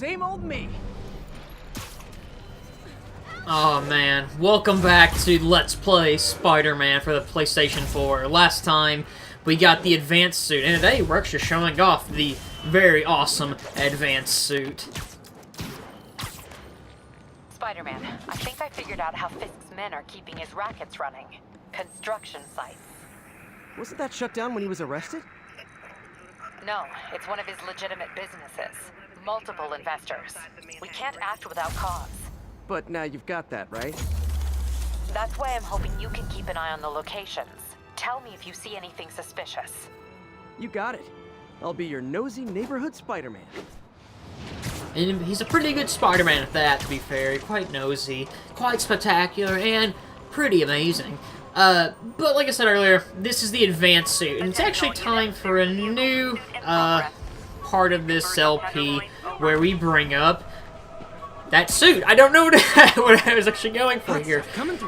Same old me. Oh man, welcome back to Let's Play Spider-Man for the PlayStation 4. Last time, we got the advanced suit, and today we're actually showing off the very awesome advanced suit. Spider-Man, I think I figured out how Fisk's men are keeping his rackets running. Construction sites. Wasn't that shut down when he was arrested? No, it's one of his legitimate businesses. Multiple investors. We can't act without cause. But now you've got that, right? That's why I'm hoping you can keep an eye on the locations. Tell me if you see anything suspicious. You got it. I'll be your nosy neighborhood Spider-Man. And he's a pretty good Spider-Man at that, to be fair. Quite nosy, quite spectacular, and pretty amazing. But like I said earlier, this is the advanced suit, and it's actually time for a new, part of this LP where we bring up that suit. I don't know what I was actually going for here.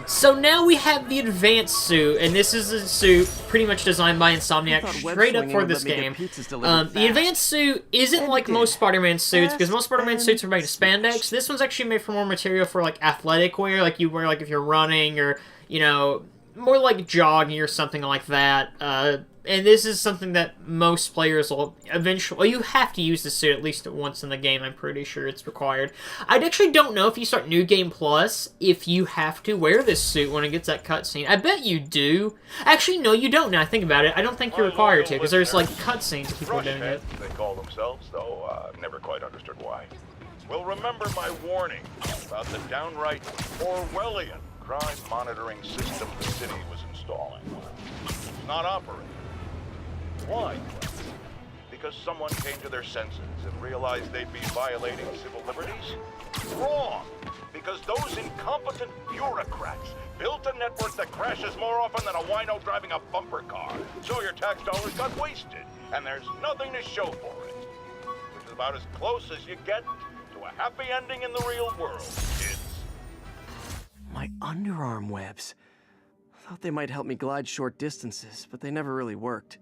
So now we have the advanced suit, and this is a suit pretty much designed by Insomniac straight up for this game. The advanced suit isn't like most Spider-Man suits, because most Spider-Man suits are made of spandex. This one's actually made from more material for like athletic wear, like you wear like if you're running or, you know, more like jogging or something like that. And this is something that most players will eventually... Well, you have to use the suit at least once in the game. I'm pretty sure it's required. I actually don't know if you start New Game Plus if you have to wear this suit when it gets that cutscene. I bet you do. Actually, no, you don't now I think about it. I don't think you're required to, because there's, like, cutscenes of people doing it. They call themselves, though I've never quite understood why. Will remember my warning about the downright Orwellian crime monitoring system the city was installing. It's not operating. Why? Because someone came to their senses and realized they'd be violating civil liberties? Wrong! Because those incompetent bureaucrats built a network that crashes more often than a wino driving a bumper car. So your tax dollars got wasted, and there's nothing to show for it. Which is about as close as you get to a happy ending in the real world, kids. My underarm webs. Thought they might help me glide short distances, but they never really worked.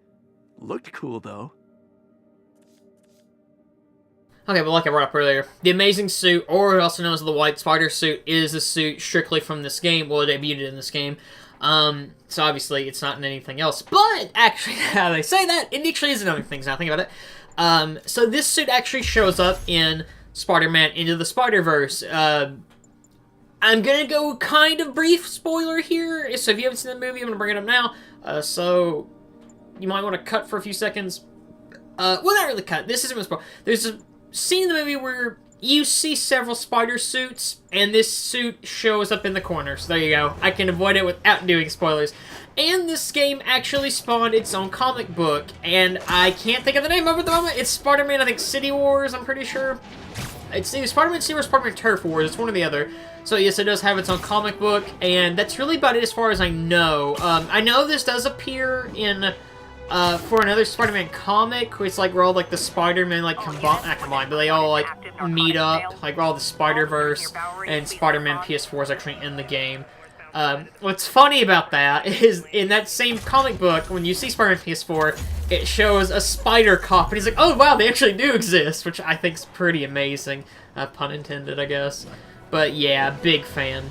Looked cool, though. Okay, but like I brought up earlier, the Amazing Suit, or also known as the White Spider Suit, is a suit strictly from this game. Well, it debuted in this game. So obviously, it's not in anything else. But, actually, how they say that, it actually is in other things now, think about it. So this suit actually shows up in Spider-Man Into the Spider-Verse. I'm gonna go kind of brief spoiler here, so if you haven't seen the movie, I'm gonna bring it up now. So you might want to cut for a few seconds. Well, not really cut. This isn't a spoiler. There's a scene in the movie where you see several spider suits, and this suit shows up in the corner. So there you go. I can avoid it without doing spoilers. And this game actually spawned its own comic book, and I can't think of the name of it at the moment. It's Spider-Man, I think, City Wars, I'm pretty sure. It's either Spider-Man City Wars, Spider-Man Turf Wars. It's one or the other. So yes, it does have its own comic book, and that's really about it as far as I know. I know this does appear in... for another Spider-Man comic, where it's like where all like the Spider-Man like not combined, but they all like meet up, like all the Spider-Verse and Spider-Man PS4 is actually in the game. What's funny about that is in that same comic book, when you see Spider-Man PS4, it shows a Spider Cop, and he's like, oh wow, they actually do exist, which I think is pretty amazing. Pun intended, I guess. But yeah, big fan.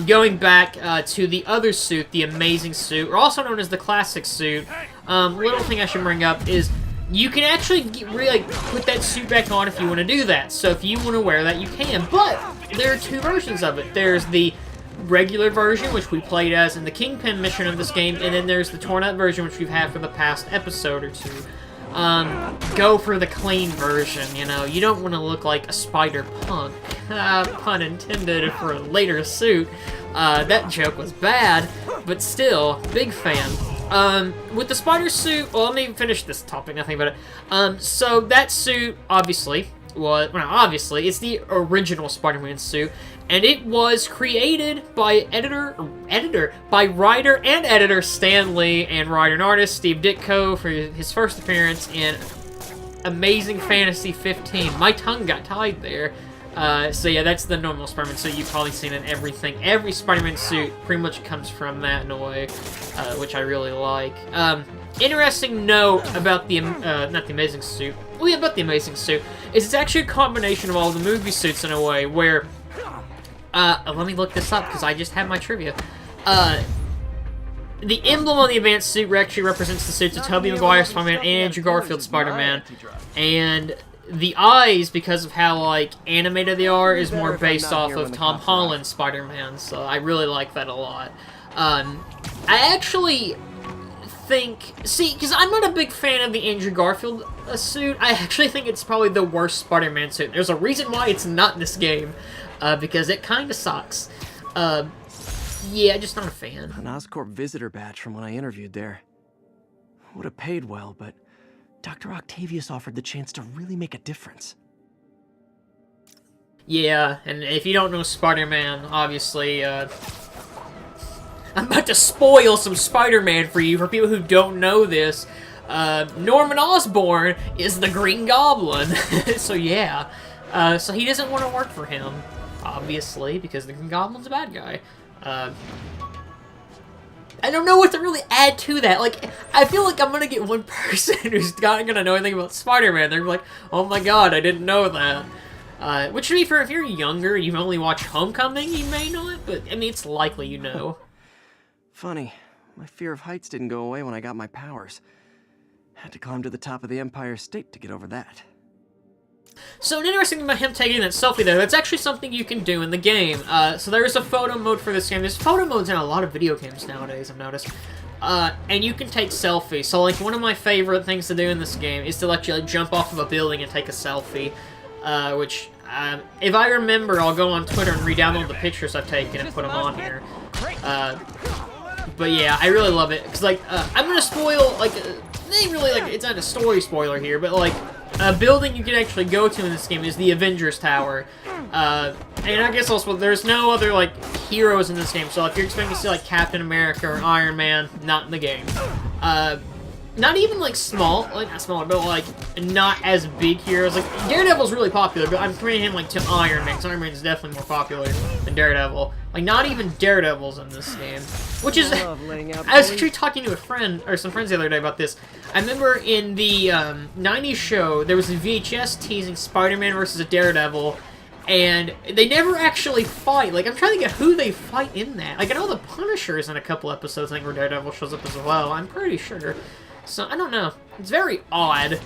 Going back to the other suit, the Amazing Suit, or also known as the Classic Suit, little thing I should bring up is you can actually really put that suit back on if you want to do that. So if you want to wear that, you can. But there are two versions of it. There's the regular version, which we played as in the Kingpin mission of this game, and then there's the torn up version, which we've had for the past episode or two. Go for the clean version, you know. You don't want to look like a spider punk. Pun intended for a later suit. That joke was bad, but still, big fan. With the spider suit, well, let me finish this topic, nothing about it. So that suit, obviously, it's the original Spider-Man suit, and it was created by by writer and editor Stan Lee and writer and artist Steve Ditko for his first appearance in Amazing Fantasy 15. My tongue got tied there. So yeah, that's the normal Spider-Man suit. You've probably seen in everything. Every Spider-Man suit pretty much comes from that in a way, which I really like. interesting note about the, not the Amazing Suit, well, yeah, about the Amazing Suit, is it's actually a combination of all the movie suits in a way, where, let me look this up, because I just have my trivia. The emblem on the advanced suit actually represents the suits of Tobey Maguire Spider-Man and Andrew Garfield Spider-Man, and the eyes, because of how, like, animated they are, is more based off of Tom Holland's Spider-Man, so I really like that a lot. I actually think, see, because I'm not a big fan of the Andrew Garfield suit, I actually think it's probably the worst Spider-Man suit. There's a reason why it's not in this game, because it kind of sucks. Yeah, just not a fan. An Oscorp visitor badge from when I interviewed there. Would have paid well, but Dr. Octavius offered the chance to really make a difference. Yeah, and if you don't know Spider-Man, obviously, I'm about to spoil some Spider-Man for you, for people who don't know this. Norman Osborn is the Green Goblin, so yeah. So he doesn't want to work for him, obviously, because the Green Goblin's a bad guy. I don't know what to really add to that. Like, I feel like I'm gonna get one person who's not gonna know anything about Spider-Man. They're like, oh my god, I didn't know that. Which, to be fair, if you're younger, you've only watched Homecoming, you may not, but, I mean, it's likely you know. Funny, my fear of heights didn't go away when I got my powers. Had to climb to the top of the Empire State to get over that. So, an interesting thing about him taking that selfie there, that's actually something you can do in the game. So there is a photo mode for this game. There's photo modes in a lot of video games nowadays, I've noticed. And you can take selfies. So, like, one of my favorite things to do in this game is to let you, like, jump off of a building and take a selfie. Which, if I remember, I'll go on Twitter and re-download the pictures I've taken and put them on here. But yeah, I really love it. Because, like, I'm gonna spoil, like, they really, like, it's not a story spoiler here, but, like, a building you can actually go to in this game is the Avengers Tower. And I guess also, there's no other, like, heroes in this game, so if you're expecting to see, like, Captain America or Iron Man, not in the game. Not even, like, small, like, not smaller, but, like, not as big heroes. Like, Daredevil's really popular, but I'm comparing him, like, to Iron Man, because Iron Man is definitely more popular than Daredevil. Like, not even Daredevil's in this game. Which is, I was actually talking to a friend, or some friends the other day about this. I remember in the 90s show, there was a VHS teasing Spider-Man versus a Daredevil, and they never actually fight. Like, I'm trying to get who they fight in that. Like, I know the Punisher is in a couple episodes, I think, where Daredevil shows up as well. I'm pretty sure. So, I don't know. It's very odd.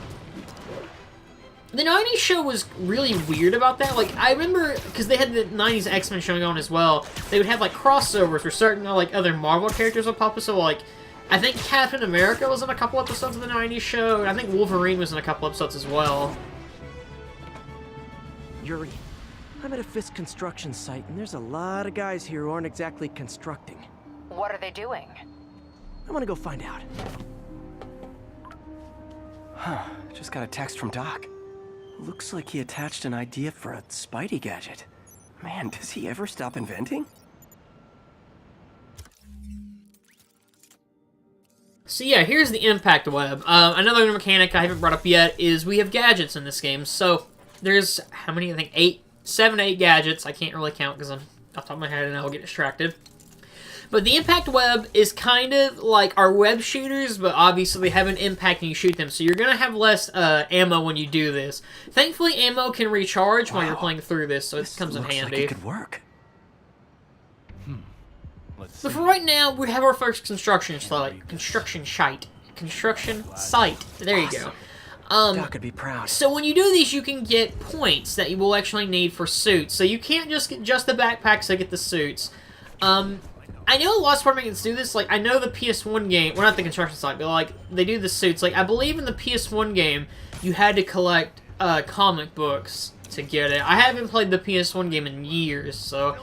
The 90s show was really weird about that. Like, I remember, because they had the 90s X-Men showing on as well, they would have, like, crossovers where certain, like, other Marvel characters would pop up. So, like, I think Captain America was in a couple episodes of the 90s show, and I think Wolverine was in a couple episodes as well. Yuri, I'm at a Fisk construction site, and there's a lot of guys here who aren't exactly constructing. What are they doing? I want to go find out. Huh, just got a text from Doc. Looks like he attached an idea for a Spidey gadget. Man, does he ever stop inventing? So yeah, here's the impact web. Another mechanic I haven't brought up yet is we have gadgets in this game. So there's, how many? I think 7 to 8 gadgets. I can't really count because I'm off the top of my head and I'll get distracted. But the impact web is kind of like our web shooters, but obviously they have an impact when you shoot them. So you're going to have less ammo when you do this. Thankfully, ammo can recharge while you're playing through this, so it comes in handy. Like it could work. But for right now, we have our first construction site. Construction site. There you go. Doc could be proud. So when you do these, you can get points that you will actually need for suits. So you can't just get just the backpacks to get the suits. I know a lot of Spider-Man do this. Like, I know the PS1 game, well, not the construction site, but, like, they do the suits. Like, I believe in the PS1 game, you had to collect comic books to get it. I haven't played the PS1 game in years, so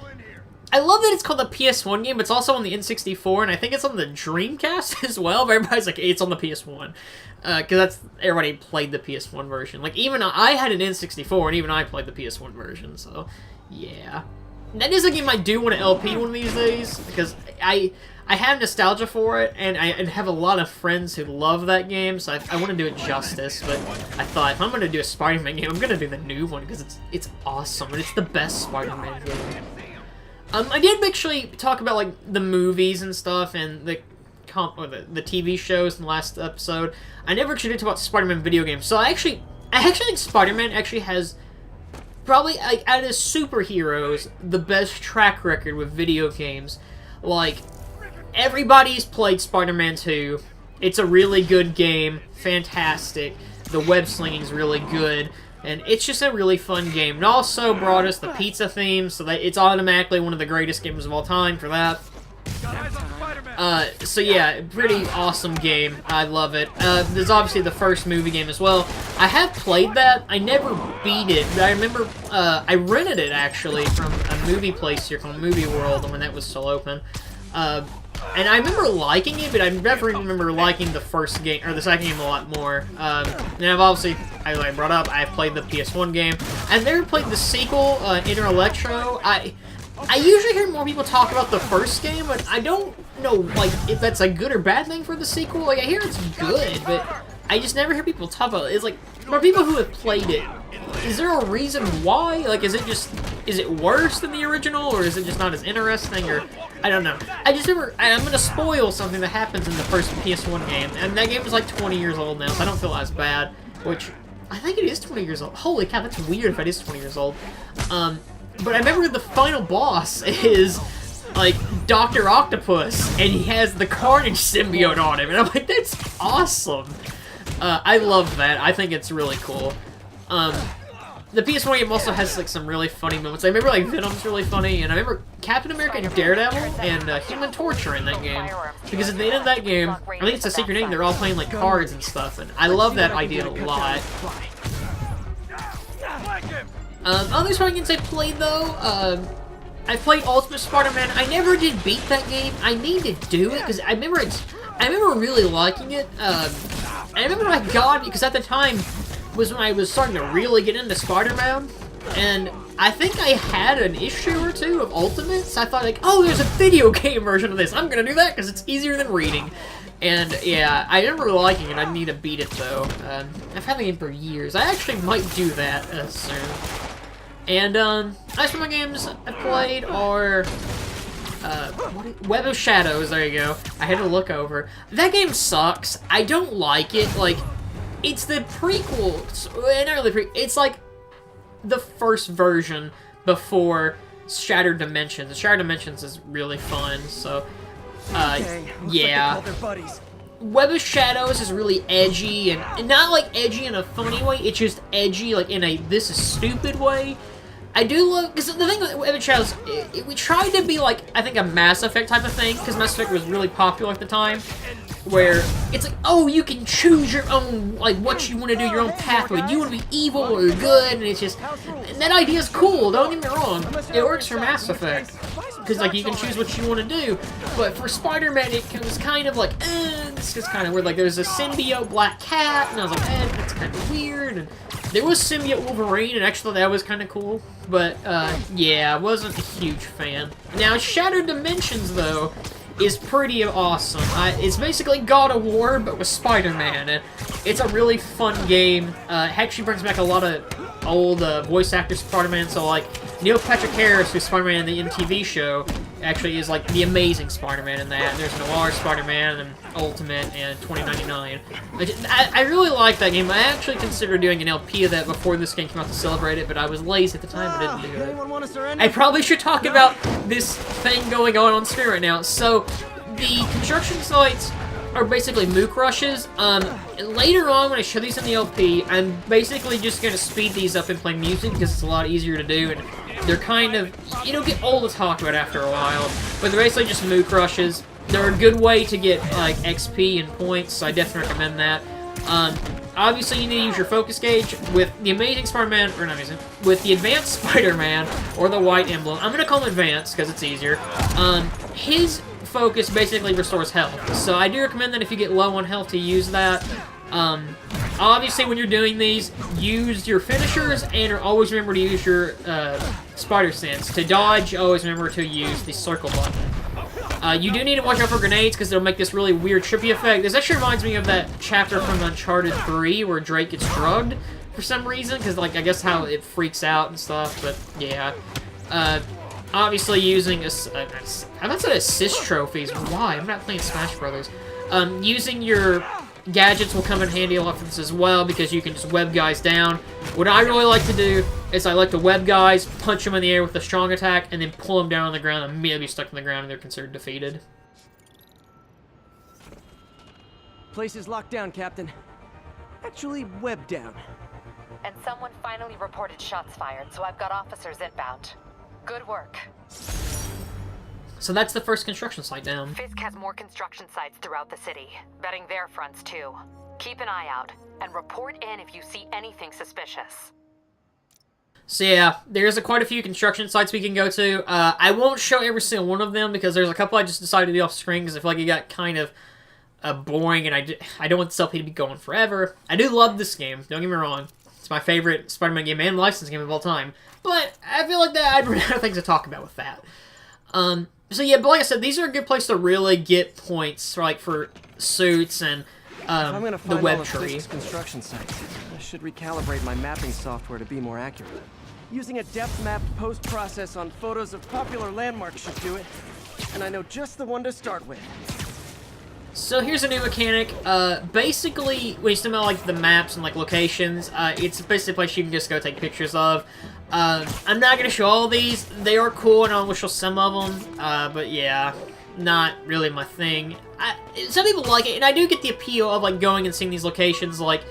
I love that it's called the PS1 game. It's also on the N64, and I think it's on the Dreamcast as well, but everybody's like, it's on the PS1. Because everybody played the PS1 version. Like, even I had an N64, and even I played the PS1 version, so, yeah. That is a game I do want to LP one of these days, because I have nostalgia for it, and I have a lot of friends who love that game, so I want to do it justice, but I thought, if I'm going to do a Spider-Man game, I'm going to do the new one, because it's awesome, and it's the best Spider-Man game. I did actually talk about, like, the movies and stuff, and the the TV shows in the last episode, I never actually talked about Spider-Man video games. So I actually think Spider-Man actually has probably, like, out of superheroes, the best track record with video games. Like, everybody's played Spider-Man 2. It's a really good game. Fantastic. The web slinging's really good. And it's just a really fun game. It also brought us the pizza theme, so that it's automatically one of the greatest games of all time for that. So yeah, pretty awesome game. I love it. There's obviously the first movie game as well. I have played that. I never beat it, but I remember I rented it actually from a movie place here called Movie World when that was still open. And I remember liking it, but I never remember liking the first game, or the second game a lot more. And I've obviously, like I brought up, I've played the PS1 game. I've never played the sequel, Inter Electro. I usually hear more people talk about the first game, but I don't know, like, if that's a good or bad thing for the sequel. Like, I hear it's good, but I just never hear people talk about it. It's like, for people who have played it, is there a reason why? Like, is it worse than the original, or is it just not as interesting, or, I don't know. I just remember, I'm gonna spoil something that happens in the first PS1 game, and that game is like 20 years old now, so I don't feel as bad, which, I think it is 20 years old. Holy cow, that's weird if it is 20 years old. But I remember the final boss is, like, Dr. Octopus, and he has the Carnage symbiote on him, and I'm like, that's awesome. I love that. I think it's really cool. The PS1 game also has, like, some really funny moments. I remember, like, Venom's really funny, and I remember Captain America and Daredevil and Human Torch in that game. Because at the end of that game, I think it's a secret name, they're all playing, like, cards and stuff, and I love that idea a lot. Other Spider-Man games I played, though, I played Ultimate Spider-Man. I never did beat that game. I need to do it, because I remember really liking it. I remember I got it, because at the time was when I was starting to really get into Spider-Man, and I think I had an issue or two of Ultimate, so I thought, like, oh, there's a video game version of this. I'm gonna do that, because it's easier than reading. And, yeah, I remember liking it. I need to beat it, though. I've had the game for years. I actually might do that soon. And, other Spider-Man games I've played are, Web of Shadows, there you go. I had to look over. That game sucks. I don't like it. Like, it's the prequel. Not really prequel. It's like the first version before Shattered Dimensions. The Shattered Dimensions is really fun, so, yeah. Web of Shadows is really edgy, and not like edgy in a funny way, it's just edgy like in a this is stupid way. I do love, because the thing with Web of Shadows, we tried to be like, I think a Mass Effect type of thing, because Mass Effect was really popular at the time, where it's like, oh, you can choose your own, like, what you want to do, your own pathway. Do you want to be evil or good? And it's just, and that idea is cool, don't get me wrong. It works for Mass Effect, because, like, you can choose what you want to do. But for Spider-Man, it was kind of like, it's just kind of weird. Like, there's a symbiote Black Cat, and I was like, that's kind of weird. And there was symbiote Wolverine, and actually that was kind of cool. But, yeah, I wasn't a huge fan. Now, Shattered Dimensions, though, is pretty awesome. It's basically God of War, but with Spider-Man, and it's a really fun game. It actually brings back a lot of old voice actors for Spider-Man, so like Neil Patrick Harris, who's Spider-Man in the MTV show, actually is like the Amazing Spider-Man in that. There's Noir Spider-Man and Ultimate and 2099. I really like that game. I actually considered doing an LP of that before this game came out to celebrate it, but I was lazy at the time and didn't do it. I probably should talk about this thing going on screen right now. So, the construction sites are basically mook rushes. Later on, when I show these in the LP, I'm basically just going to speed these up and play music because it's a lot easier to do, and they're kind of, you don't get old to talk about after a while, but they're basically just mook rushes. They're a good way to get, like, XP and points, so I definitely recommend that. Obviously, you need to use your focus gauge. With the Amazing Spider-Man, or not Amazing, with the Advanced Spider-Man, or the White Emblem, I'm going to call him Advanced because it's easier, his focus basically restores health. So I do recommend that if you get low on health to use that. Obviously, when you're doing these, use your finishers, and always remember to use your Spider Sense. To dodge, always remember to use the circle button. You do need to watch out for grenades, because they'll make this really weird trippy effect. This actually reminds me of that chapter from Uncharted 3, where Drake gets drugged for some reason, because, like, I guess how it freaks out and stuff, but, yeah. obviously using I'm not saying assist trophies. Why? I'm not playing Smash Brothers. Using your gadgets will come in handy a lot for this as well, because you can just web guys down. What I really like to do is I like to web guys, punch them in the air with a strong attack, and then pull them down on the ground and immediately be stuck on the ground and they're considered defeated. Place is locked down, Captain. Actually, web down. And someone finally reported shots fired, so I've got officers inbound. Good work. So that's the first construction site down. Fisk has more construction sites throughout the city, vetting their fronts too. Keep an eye out, and report in if you see anything suspicious. So yeah, there's quite a few construction sites we can go to. I won't show every single one of them, because there's a couple I just decided to be off screen, because I feel like it got kind of boring, and I don't want this LP to be going forever. I do love this game, don't get me wrong. It's my favorite Spider-Man game and licensed game of all time. But I feel like that I'd run out of things to talk about with that. So yeah, but like I said, these are a good place to really get points, like for suits and I'm gonna the find web all of tree. Fisk's construction sites. I should recalibrate my mapping software to be more accurate. Using a depth map post-process on photos of popular landmarks should do it. And I know just the one to start with. So here's a new mechanic. Basically, when you send out like the maps and like locations, it's basically a place you can just go take pictures of. I'm not gonna show all these. They are cool, and I'll show some of them. But yeah, not really my thing. Some people like it, and I do get the appeal of like going and seeing these locations, like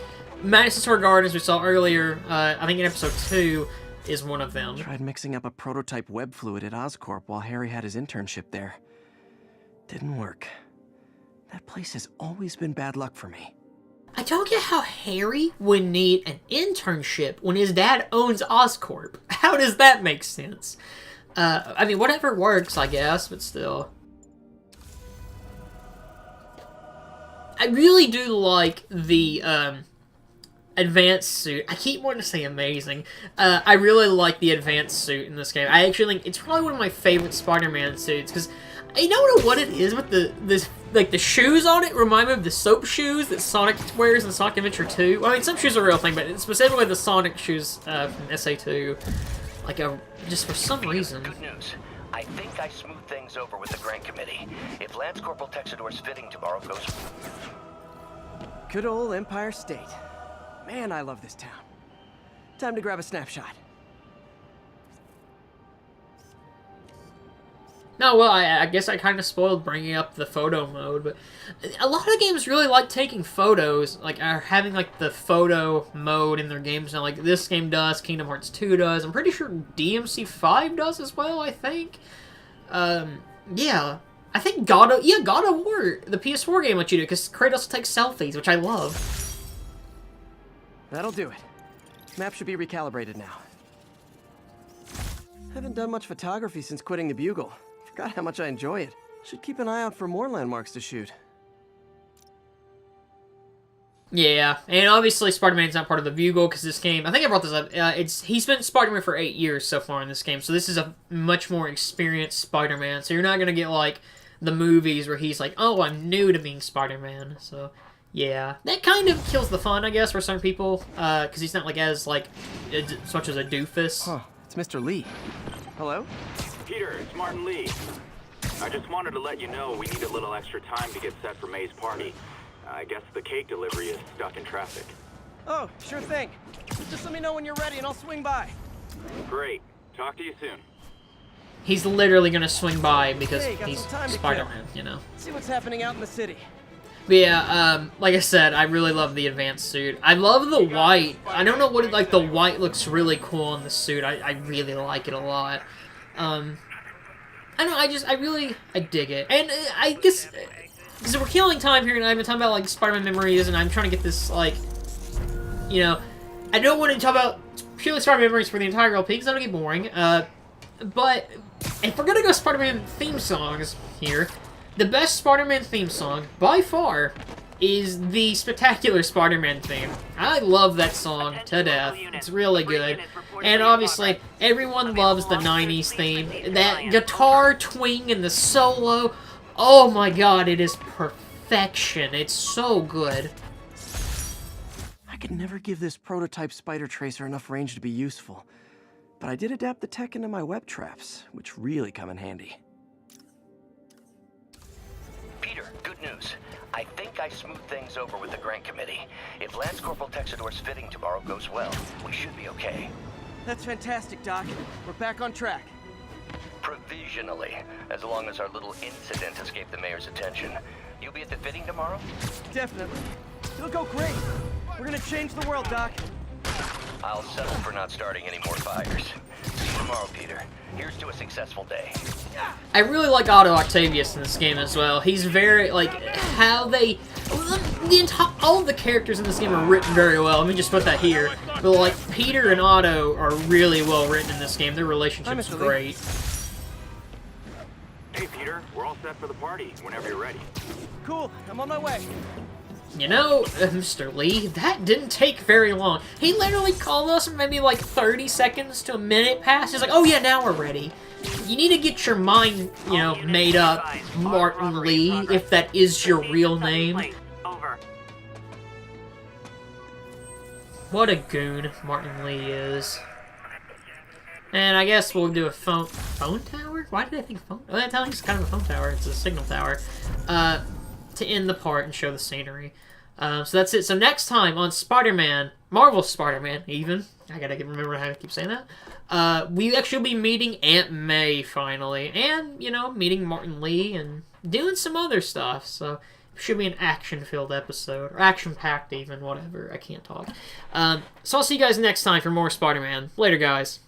Madison Square Garden, as we saw earlier. I think in episode 2 is one of them. Tried mixing up a prototype web fluid at Oscorp while Harry had his internship there. Didn't work. That place has always been bad luck for me. I don't get how Harry would need an internship when his dad owns Oscorp. How does that make sense? I mean, whatever works, I guess, but still. I really do like the advanced suit. I keep wanting to say amazing. I really like the advanced suit in this game. I actually think it's probably one of my favorite Spider-Man suits, because I don't know what it is with the shoes on it. Remind me of the soap shoes that Sonic wears in Sonic Adventure 2. Well, I mean, some shoes are a real thing, but specifically the Sonic shoes from SA2. Like just for some reason. Good news. I think I smoothed things over with the grant committee. If Lance Corporal Texador's fitting tomorrow goes... Good old Empire State. Man, I love this town. Time to grab a snapshot. No, well, I guess I kind of spoiled bringing up the photo mode, but a lot of games really like taking photos, like, are having, like, the photo mode in their games now. Like, this game does, Kingdom Hearts 2 does, I'm pretty sure DMC 5 does as well, I think. Yeah. I think God of War, the PS4 game lets you do, because Kratos takes selfies, which I love. That'll do it. Map should be recalibrated now. Haven't done much photography since quitting the Bugle. Forgot how much I enjoy it. Should keep an eye out for more landmarks to shoot. Yeah, and obviously Spider-Man's not part of the Bugle, because this game, I think I brought this up, he's been Spider-Man for 8 years so far in this game, so this is a much more experienced Spider-Man, so you're not going to get, like, the movies where he's like, oh, I'm new to being Spider-Man, so... Yeah, that kind of kills the fun, I guess, for some people, because he's not, like, as much as a doofus. Huh, it's Mr. Lee. Hello? Peter, it's Martin Lee. I just wanted to let you know we need a little extra time to get set for May's party. I guess the cake delivery is stuck in traffic. Oh, sure thing. Just let me know when you're ready and I'll swing by. Great. Talk to you soon. He's literally gonna swing by because Hey, got he's some time to Spider-Man, you know. See what's happening out in the city. But yeah, like I said, I really love the advanced suit. I love the white. I don't know what it, like, the white looks really cool on the suit. I really like it a lot. I don't know, I dig it. And I guess, because we're killing time here, and I've been talking about, like, Spider-Man memories, and I'm trying to get this, like, you know, I don't want to talk about purely Spider-Man memories for the entire LP, because that'll get boring. But if we're gonna go Spider-Man theme songs here, the best Spider-Man theme song, by far, is the Spectacular Spider-Man theme. I love that song to death. It's really good. And obviously, everyone loves the 90s theme. That guitar twang and the solo, oh my god, it is perfection. It's so good. I could never give this prototype Spider Tracer enough range to be useful. But I did adapt the tech into my web traps, which really come in handy. Peter, good news. I think I smoothed things over with the grant committee. If Lance Corporal Texador's fitting tomorrow goes well, we should be okay. That's fantastic, Doc. We're back on track. Provisionally, as long as our little incident escaped the mayor's attention. You'll be at the fitting tomorrow? Definitely. It'll go great. We're gonna change the world, Doc. I'll settle for not starting any more fires. See you tomorrow, Peter. Here's to a successful day. I really like Otto Octavius in this game as well. He's very, like, how they... all of the characters in this game are written very well. Let me just put that here. But, like, Peter and Otto are really well written in this game. Their relationship's Mr. Lee. great. Hey, Peter, we're all set for the party whenever you're ready. Cool, I'm on my way. You know, Mr. Lee, that didn't take very long. He literally called us maybe like 30 seconds to a minute past. He's like, oh yeah, now we're ready. You need to get your mind, you know, made up, Martin Lee, if that is your real name. Over. What a goon Martin Lee is. And I guess we'll do a phone tower? Why did I think phone? Well, I think it's kind of a phone tower. It's a signal tower. To end the part and show the scenery. So that's it. So next time on Spider-Man, Marvel Spider-Man, even. I gotta remember how to keep saying that. We actually will be meeting Aunt May finally. And, you know, meeting Martin Lee and doing some other stuff. So it should be an action-filled episode. Or action-packed even, whatever. I can't talk. So I'll see you guys next time for more Spider-Man. Later, guys.